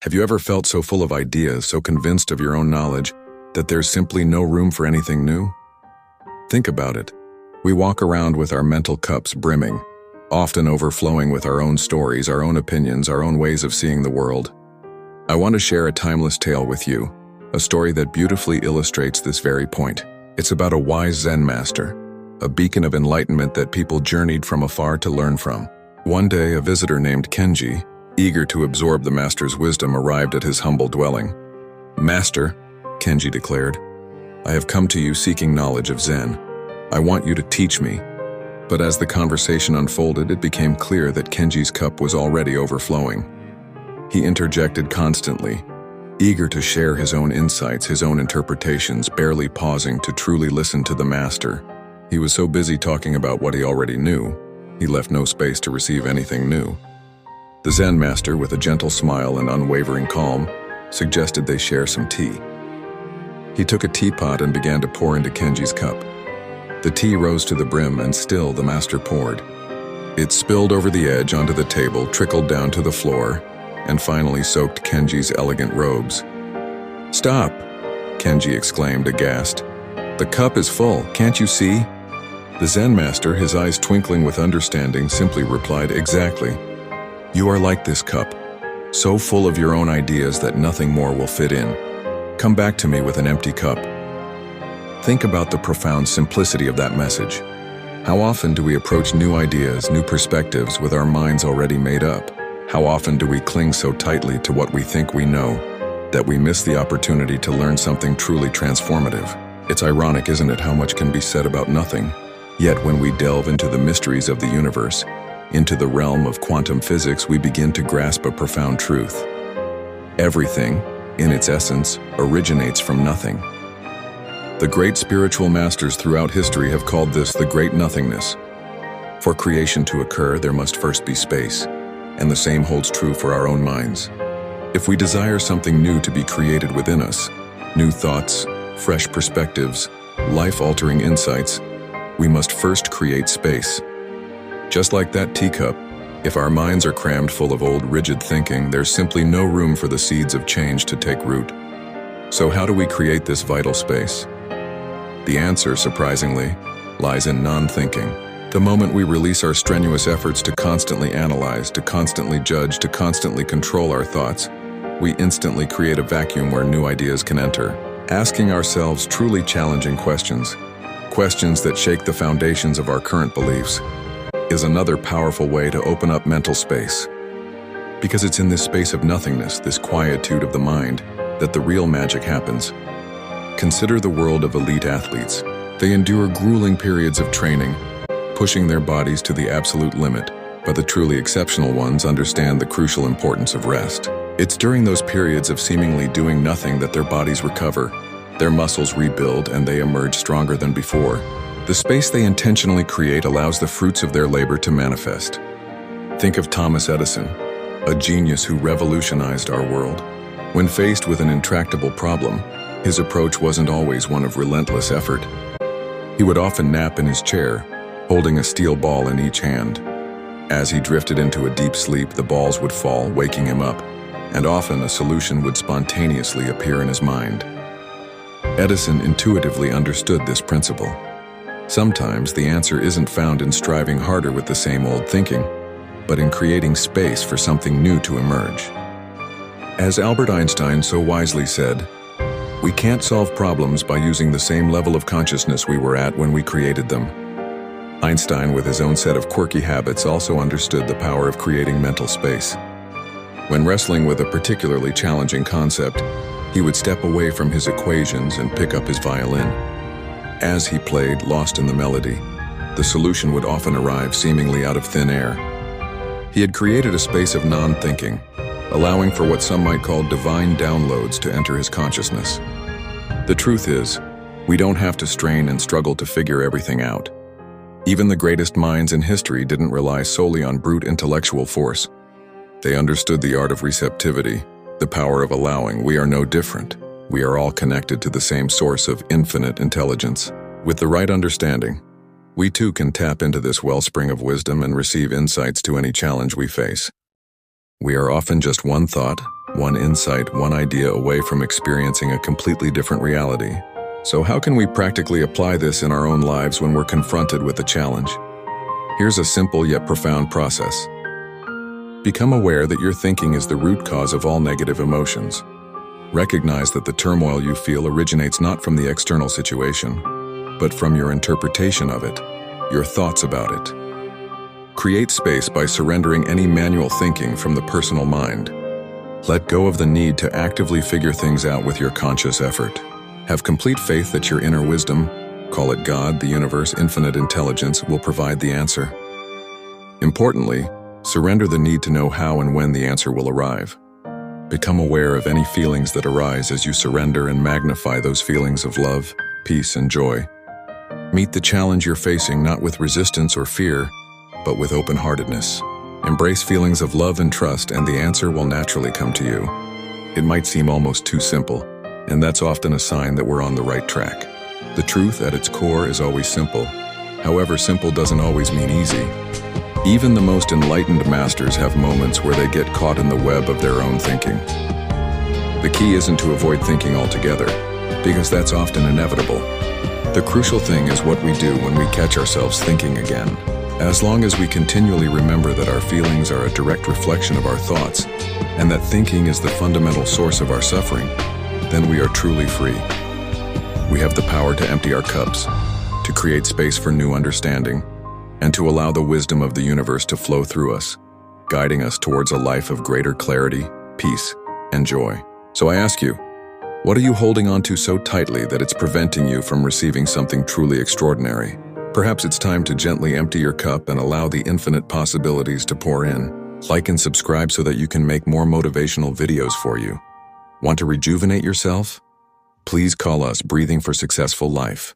Have you ever felt so full of ideas, so convinced of your own knowledge, that there's simply no room for anything new? Think about it. We walk around with our mental cups brimming, often overflowing with our own stories, our own opinions, our own ways of seeing the world. I want to share a timeless tale with you, a story that beautifully illustrates this very point. It's about a wise Zen master, a beacon of enlightenment that people journeyed from afar to learn from. One day, a visitor named Kenji, eager to absorb the master's wisdom, arrived at his humble dwelling. "Master," Kenji declared, "I have come to you seeking knowledge of Zen. I want you to teach me." But as the conversation unfolded, it became clear that Kenji's cup was already overflowing. He interjected constantly, eager to share his own insights, his own interpretations, barely pausing to truly listen to the master. He was so busy talking about what he already knew, he left no space to receive anything new. The Zen master, with a gentle smile and unwavering calm, suggested they share some tea. He took a teapot and began to pour into Kenji's cup. The tea rose to the brim, and still the master poured. It spilled over the edge onto the table, trickled down to the floor, and finally soaked Kenji's elegant robes. "Stop!" Kenji exclaimed, aghast. "The cup is full, can't you see?" The Zen master, his eyes twinkling with understanding, simply replied, "Exactly. You are like this cup, so full of your own ideas that nothing more will fit in. Come back to me with an empty cup." Think about the profound simplicity of that message. How often do we approach new ideas, new perspectives with our minds already made up? How often do we cling so tightly to what we think we know that we miss the opportunity to learn something truly transformative? It's ironic, isn't it, how much can be said about nothing? Yet when we delve into the mysteries of the universe, into the realm of quantum physics, we begin to grasp a profound truth. Everything, in its essence, originates from nothing. The great spiritual masters throughout history have called this the great nothingness. For creation to occur, there must first be space, and the same holds true for our own minds. If we desire something new to be created within us, new thoughts, fresh perspectives, life-altering insights, we must first create space. Just like that teacup, if our minds are crammed full of old, rigid thinking, there's simply no room for the seeds of change to take root. So how do we create this vital space? The answer, surprisingly, lies in non-thinking. The moment we release our strenuous efforts to constantly analyze, to constantly judge, to constantly control our thoughts, we instantly create a vacuum where new ideas can enter. Asking ourselves truly challenging questions, questions that shake the foundations of our current beliefs, is another powerful way to open up mental space. Because it's in this space of nothingness, this quietude of the mind, that the real magic happens. Consider the world of elite athletes. They endure grueling periods of training, pushing their bodies to the absolute limit, but the truly exceptional ones understand the crucial importance of rest. It's during those periods of seemingly doing nothing that their bodies recover, their muscles rebuild, and they emerge stronger than before. The space they intentionally create allows the fruits of their labor to manifest. Think of Thomas Edison, a genius who revolutionized our world. When faced with an intractable problem, his approach wasn't always one of relentless effort. He would often nap in his chair, holding a steel ball in each hand. As he drifted into a deep sleep, the balls would fall, waking him up, and often a solution would spontaneously appear in his mind. Edison intuitively understood this principle. Sometimes the answer isn't found in striving harder with the same old thinking, but in creating space for something new to emerge. As Albert Einstein so wisely said, "We can't solve problems by using the same level of consciousness we were at when we created them." Einstein, with his own set of quirky habits, also understood the power of creating mental space. When wrestling with a particularly challenging concept, he would step away from his equations and pick up his violin. As he played, lost in the melody, the solution would often arrive seemingly out of thin air. He had created a space of non-thinking, allowing for what some might call divine downloads to enter his consciousness. The truth is, we don't have to strain and struggle to figure everything out. Even the greatest minds in history didn't rely solely on brute intellectual force. They understood the art of receptivity, the power of allowing. We are no different. We are all connected to the same source of infinite intelligence. With the right understanding, we too can tap into this wellspring of wisdom and receive insights to any challenge we face. We are often just one thought, one insight, one idea away from experiencing a completely different reality. So how can we practically apply this in our own lives when we're confronted with a challenge? Here's a simple yet profound process. Become aware that your thinking is the root cause of all negative emotions. Recognize that the turmoil you feel originates not from the external situation, but from your interpretation of it, your thoughts about it. Create space by surrendering any manual thinking from the personal mind. Let go of the need to actively figure things out with your conscious effort. Have complete faith that your inner wisdom, call it God, the universe, infinite intelligence, will provide the answer. Importantly, surrender the need to know how and when the answer will arrive. Become aware of any feelings that arise as you surrender and magnify those feelings of love, peace, and joy. Meet the challenge you're facing not with resistance or fear, but with open-heartedness. Embrace feelings of love and trust, and the answer will naturally come to you. It might seem almost too simple, and that's often a sign that we're on the right track. The truth at its core is always simple. However, simple doesn't always mean easy. Even the most enlightened masters have moments where they get caught in the web of their own thinking. The key isn't to avoid thinking altogether, because that's often inevitable. The crucial thing is what we do when we catch ourselves thinking again. As long as we continually remember that our feelings are a direct reflection of our thoughts, and that thinking is the fundamental source of our suffering, then we are truly free. We have the power to empty our cups, to create space for new understanding, and to allow the wisdom of the universe to flow through us, guiding us towards a life of greater clarity, peace, and joy. So I ask you, what are you holding on to so tightly that it's preventing you from receiving something truly extraordinary? Perhaps it's time to gently empty your cup and allow the infinite possibilities to pour in. Like and subscribe so that you can make more motivational videos for you. Want to rejuvenate yourself? Please call us Breathing for Successful Life.